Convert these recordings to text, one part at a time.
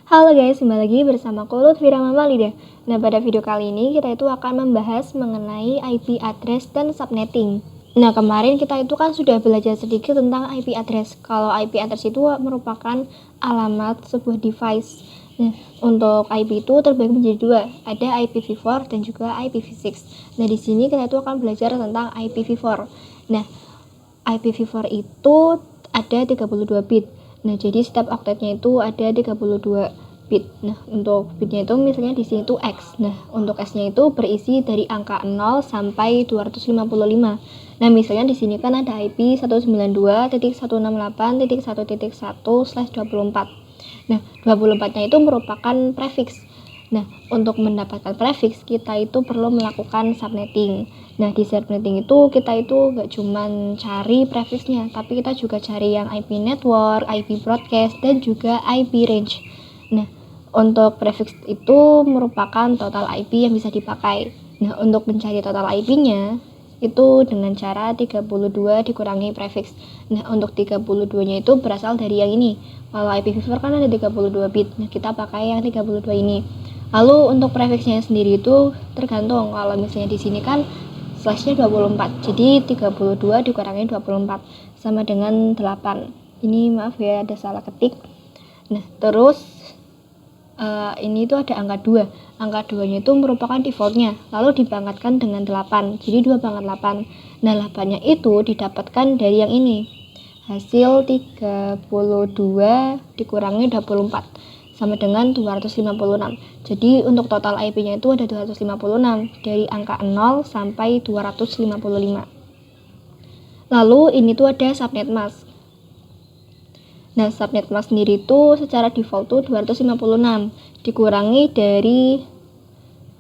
Halo guys, kembali lagi bersama aku Lutfi Rahmamalida. Nah, pada video kali ini kita itu akan membahas mengenai IP address dan subnetting. Nah, kemarin kita itu kan sudah belajar sedikit tentang IP address. Kalau IP address itu merupakan alamat sebuah device. Nah, untuk IP itu terbagi menjadi dua, ada IPv4 dan juga IPv6. Nah, di sini kita itu akan belajar tentang IPv4. Nah, IPv4 itu ada 32 bit. Nah, jadi setiap oktetnya itu ada 32 bit. Nah, untuk bitnya itu misalnya di sini itu X. Nah, untuk X-nya itu berisi dari angka 0 sampai 255. Nah, misalnya di sini kan ada IP 192.168.1.1/24. Nah, 24-nya itu merupakan prefix. Nah, untuk mendapatkan prefix, kita itu perlu melakukan subnetting. Nah, di subnetting itu kita itu nggak cuman cari prefixnya, tapi kita juga cari yang IP network, IP broadcast, dan juga IP range. Nah, untuk prefix itu merupakan total IP yang bisa dipakai. Nah, untuk mencari total IP-nya, itu dengan cara 32 dikurangi prefix. Nah, untuk 32-nya itu berasal dari yang ini. Kalau IPv4 kan ada 32 bit. Nah, kita pakai yang 32 ini. Lalu untuk prefixnya sendiri itu tergantung. Kalau misalnya di sini kan slashnya 24. Jadi 32 dikurangi 24 sama dengan 8. Ini maaf ya ada salah ketik. Nah, terus ini tuh ada angka 2. Angka 2-nya itu merupakan defaultnya, lalu dibangkitkan dengan 8. Jadi 2 pangkat 8. Nah, 8-nya itu didapatkan dari yang ini. Hasil 32 dikurangi 24 sama dengan 256. Jadi untuk total IP-nya itu ada 256 dari angka 0 sampai 255. Lalu ini tuh ada subnet mask. Nah, subnet mask sendiri itu secara default tuh 256 dikurangi dari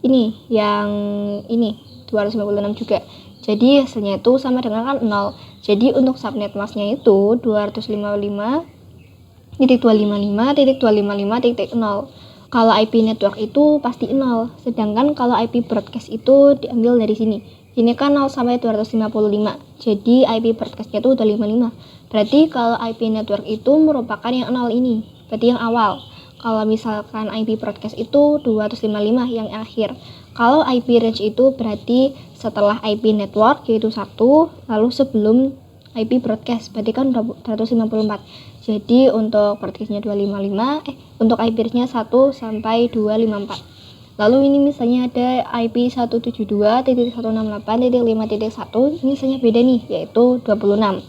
ini, yang ini 256 juga. Jadi hasilnya itu sama dengan kan 0. Jadi untuk subnet masknya itu 255.255.255.0. Kalau IP network itu pasti 0. Sedangkan kalau IP broadcast itu diambil dari sini. Ini kan 0 sampai 255. Jadi IP broadcastnya itu udah 55. Berarti kalau IP network itu merupakan yang 0 ini. Berarti yang awal. Kalau misalkan IP broadcast itu 255 yang akhir. Kalau IP range itu berarti setelah IP network yaitu 1, lalu sebelum IP broadcast berarti kan 254. Jadi untuk broadcastnya 255, untuk IP range-nya 1 sampai 254. Lalu ini misalnya ada IP 172.168.5.1, ini misalnya beda nih, yaitu 26.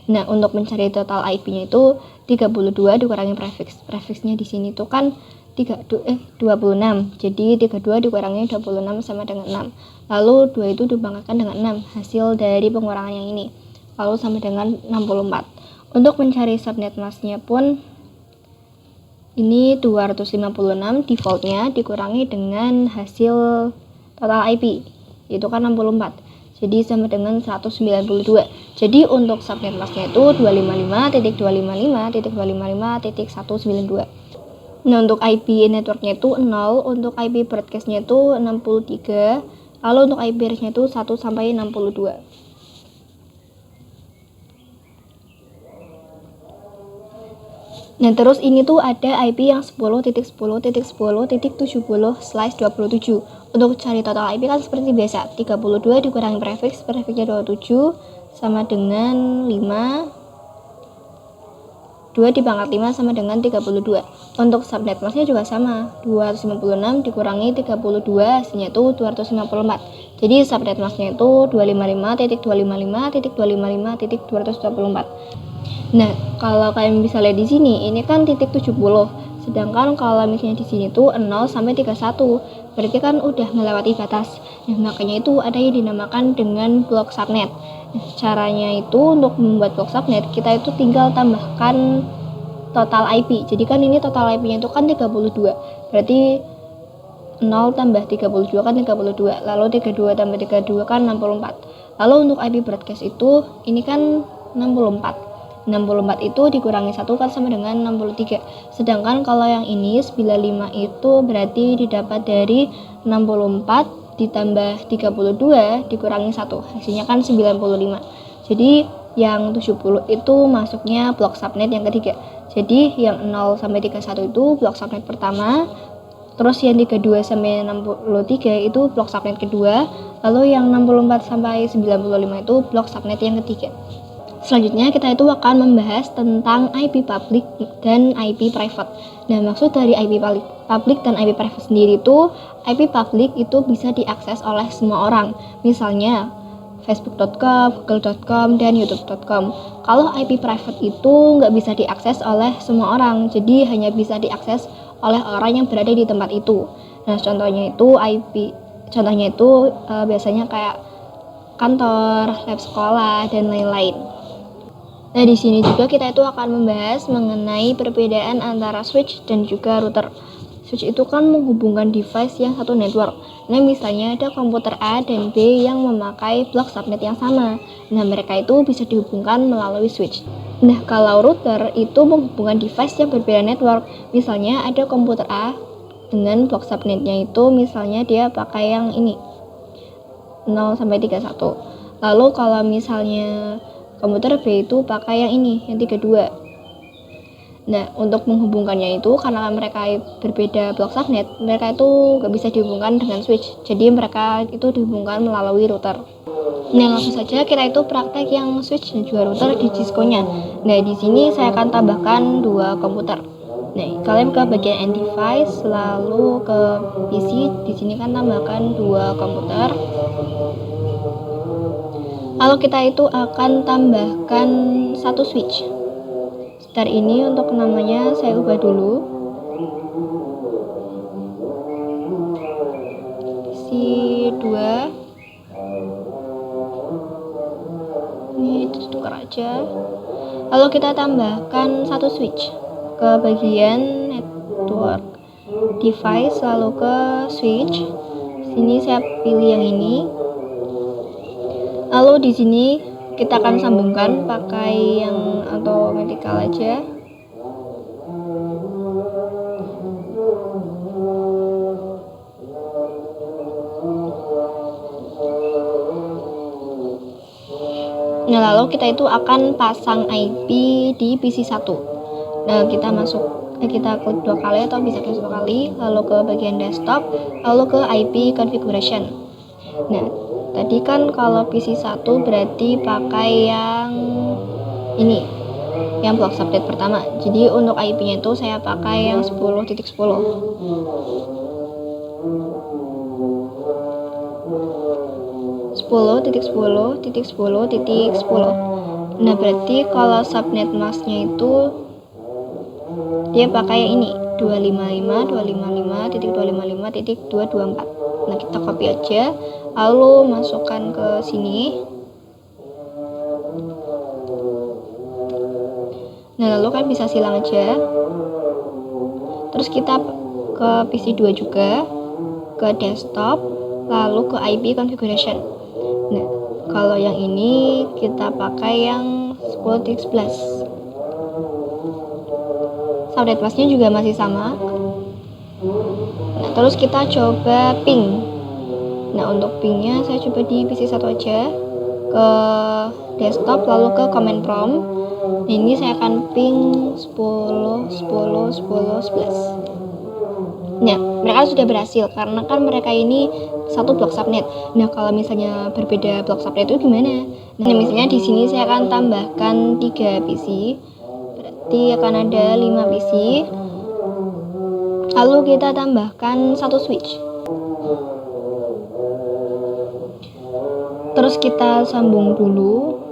Nah, untuk mencari total IP-nya itu 32 dikurangi prefix. Prefixnya di sini tuh kan 26. Jadi 32 dikurangi 26 sama dengan 6. Lalu 2 itu dibanggakan dengan 6, hasil dari pengurangan yang ini. Lalu sama dengan 64. Untuk mencari subnet masknya pun ini 256 defaultnya dikurangi dengan hasil total IP, itu kan 64. Jadi sama dengan 192. Jadi untuk subnet masknya itu 255.255.255.192. Nah, untuk IP networknya itu 0, untuk IP broadcastnya itu 63, lalu untuk IP range-nya itu 1 sampai 62. Nah, terus ini tuh ada IP yang 10.10.10.70/27. Untuk cari total IP kan seperti biasa, 32 dikurangi prefix, prefixnya 27 sama dengan 5. 2 dipangkat 5 sama dengan 32. Untuk subnet masknya juga sama, 256 dikurangi 32, hasilnya itu 254. Jadi subnet masknya itu 255.255.255.224. Nah, kalau kalian bisa lihat di sini, ini kan titik 70. Sedangkan kalau misalnya di sini tuh 0 sampai 31. Berarti kan udah melewati batas. Nah, makanya itu ada yang dinamakan dengan blok subnet. Nah, caranya itu untuk membuat blok subnet, kita itu tinggal tambahkan total IP. Jadi kan ini total IP-nya itu kan 32. Berarti 0 tambah 32 kan 32. Lalu 32 tambah 32 kan 64. Lalu untuk IP broadcast itu ini kan 64. 64 itu dikurangi 1 kan sama dengan 63. Sedangkan kalau yang ini 95 itu berarti didapat dari 64 ditambah 32 dikurangi 1. Hasilnya kan 95. Jadi yang 70 itu masuknya blok subnet yang ketiga. Jadi yang 0 sampai 31 itu blok subnet pertama, terus yang 32 sampai 63 itu blok subnet kedua, lalu yang 64 sampai 95 itu blok subnet yang ketiga. Selanjutnya kita itu akan membahas tentang IP public dan IP private. Nah, maksud dari IP public dan IP private sendiri itu, IP public itu bisa diakses oleh semua orang. Misalnya facebook.com, google.com, dan youtube.com. Kalau IP private itu nggak bisa diakses oleh semua orang, jadi hanya bisa diakses oleh orang yang berada di tempat itu. Nah, contohnya itu biasanya kayak kantor, lab sekolah, dan lain-lain. Nah, di sini juga kita itu akan membahas mengenai perbedaan antara switch dan juga router. Switch itu kan menghubungkan device yang satu network. Nah, misalnya ada komputer A dan B yang memakai blok subnet yang sama. Nah, mereka itu bisa dihubungkan melalui switch. Nah, kalau router itu menghubungkan device yang berbeda network. Misalnya ada komputer A dengan blok subnetnya itu misalnya dia pakai yang ini 0 sampai 31. Lalu kalau misalnya komputer B itu pakai yang ini, yang 32. Nah, untuk menghubungkannya itu, karena mereka berbeda blok subnet, mereka itu nggak bisa dihubungkan dengan switch. Jadi mereka itu dihubungkan melalui router. Nah, langsung saja kita itu praktek yang switch dan juga router di Cisco-nya. Nah, di sini saya akan tambahkan 2 komputer. Nah, kalian ke bagian end device, lalu ke PC. Di sini kan tambahkan 2 komputer. Lalu kita itu akan tambahkan 1 switch. Sebentar, ini untuk namanya saya ubah dulu. Isi 2. Ini ditukar aja. Lalu kita tambahkan 1 switch ke bagian network device, lalu ke switch. Sini saya pilih yang ini. Lalu di sini kita akan sambungkan pakai yang automatikal aja. Nah, lalu kita itu akan pasang IP di PC 1. Nah, kita klik 2 kali atau bisa klik 1 kali, lalu ke bagian desktop, lalu ke IP configuration. Nah, tadi kan kalau PC 1 berarti pakai yang ini, yang blok subnet pertama. Jadi untuk IP-nya itu saya pakai yang 10.10. Nah, berarti kalau subnet masknya itu dia pakai yang ini 255.255.255.224. Nah, kita copy aja, lalu masukkan ke sini. Nah, lalu kan bisa silang aja. Terus kita ke PC 2 juga, ke desktop, lalu ke IP configuration. Nah, kalau yang ini kita pakai yang 10.11. Subnet masknya juga masih sama. Nah, terus kita coba ping. Nah, untuk pingnya saya coba di PC 1 aja, ke desktop, lalu ke command prompt. Nah, ini saya akan ping 10.10.10.11. Nah, mereka sudah berhasil karena kan mereka ini satu blok subnet. Nah, kalau misalnya berbeda blok subnet itu gimana? Nah, misalnya di sini saya akan tambahkan 3 PC. Berarti akan ada 5 PC. Lalu kita tambahkan 1 switch. Terus kita sambung dulu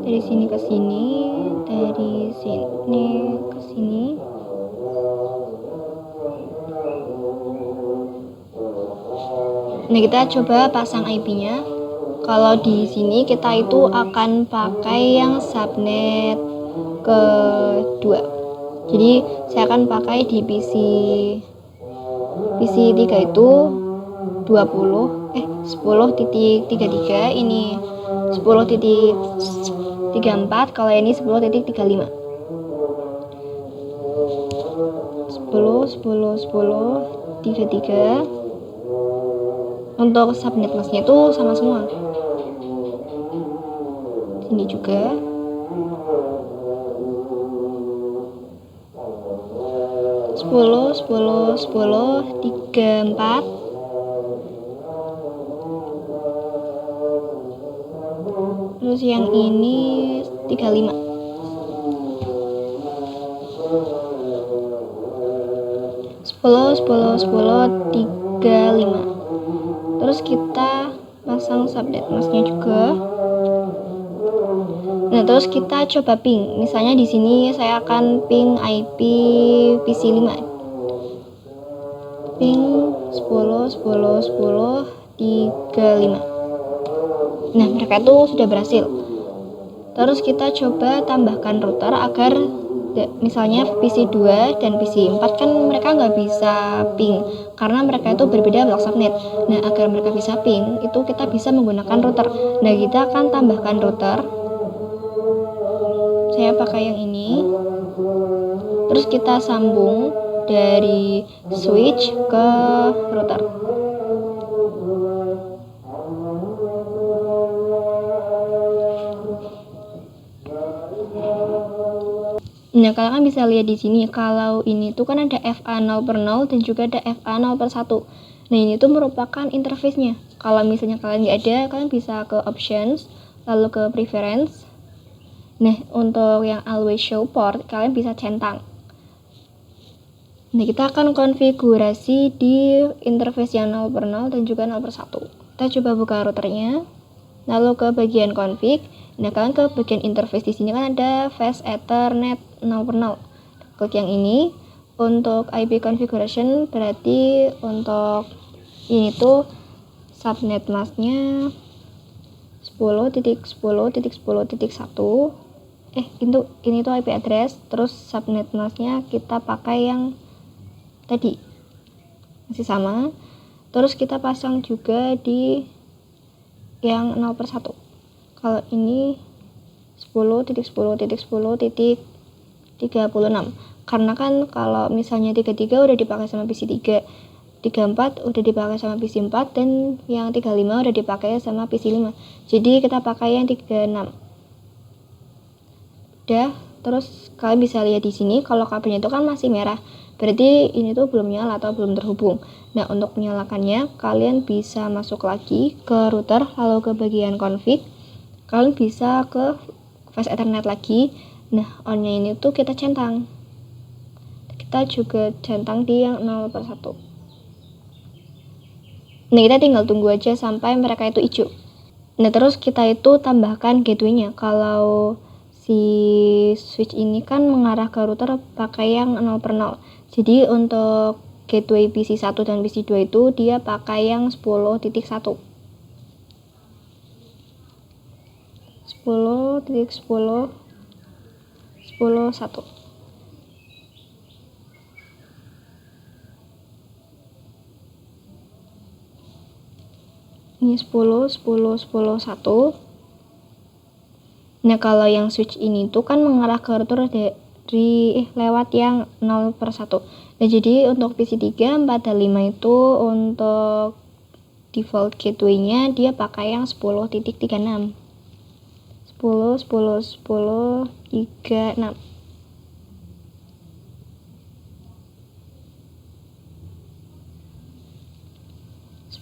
dari sini ke sini, dari sini ke sini. Nah, kita coba pasang IP-nya. Kalau di sini kita itu akan pakai yang subnet kedua. Jadi saya akan pakai di PC 3 itu 10.33, ini 10.34, kalau ini 10.35. 33. Untuk subnet masknya itu sama semua. ini juga. Sepuluh, 34. Terus yang ini 35. 35. Terus kita pasang subnet masknya juga. Nah, terus kita coba ping. Misalnya di sini saya akan ping IP PC 5. Ping 35. Nah, mereka itu sudah berhasil. Terus kita coba tambahkan router agar misalnya PC 2 dan PC 4 kan mereka nggak bisa ping karena mereka itu berbeda blok subnet. Nah, agar mereka bisa ping itu kita bisa menggunakan router. Nah, kita akan tambahkan router. Saya pakai yang ini. Terus kita sambung dari switch ke router. Nah, kalian kan bisa lihat di sini kalau ini tuh kan ada FA 0/0 dan juga ada FA 0/1. Nah, ini tuh merupakan interface-nya. Kalau misalnya kalian nggak ada, kalian bisa ke options, lalu ke preference. Nah, untuk yang always show port, kalian bisa centang. Nah, kita akan konfigurasi di interface yang 0/0 dan juga 0/1. Kita coba buka routernya, lalu ke bagian config. Nah, kalian ke bagian interface di sini kan ada Fast Ethernet 0/0. Klik yang ini. Untuk IP configuration berarti untuk ini tuh subnet masknya 10.10.10.1. Ini tuh IP address. Terus subnet masknya kita pakai yang tadi masih sama. Terus kita pasang juga di yang 0/1. Kalau ini 10.10.10.36. Karena kan kalau misalnya 33 udah dipakai sama PC 3, 34 udah dipakai sama PC 4, dan yang 35 udah dipakai sama PC 5. Jadi kita pakai yang 36. Udah, terus kalian bisa lihat di sini kalau kabelnya itu kan masih merah. Berarti ini tuh belum nyala atau belum terhubung. Nah, untuk menyalakannya kalian bisa masuk lagi ke router, lalu ke bagian config. Kalian bisa ke Fast Ethernet lagi. Nah, on-nya ini tuh kita centang. Kita juga centang di yang 0/1. Nah, kita tinggal tunggu aja sampai mereka itu hijau. Nah, terus kita itu tambahkan gateway-nya. Kalau si switch ini kan mengarah ke router pakai yang 0/0. Jadi untuk gateway PC 1 dan PC 2 itu dia pakai yang 10.1. 10.10.10.1. Ini 10.10.10.1. Nah, kalau yang switch ini tuh kan mengarah ke router dari lewat yang 0/1. Nah, jadi untuk PC 3, 4, dan 5 itu untuk default gateway-nya dia pakai yang 10.36. 10.10.10.36.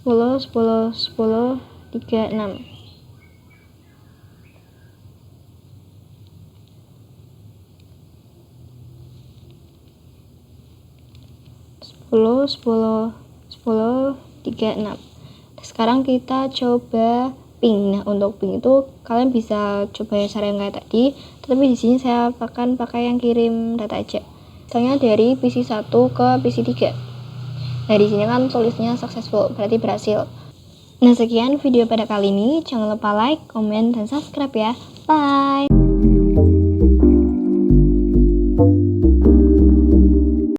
Sepuluh 36. Sekarang kita coba ping. Nah, untuk ping itu kalian bisa coba cara yang kayak tadi, tetapi di sini saya akan pakai yang kirim data aja. Misalnya dari PC 1 ke PC 3. Nah, di sini kan tulisnya successful, berarti berhasil. Nah, sekian video pada kali ini. Jangan lupa like, comment, dan subscribe ya. Bye!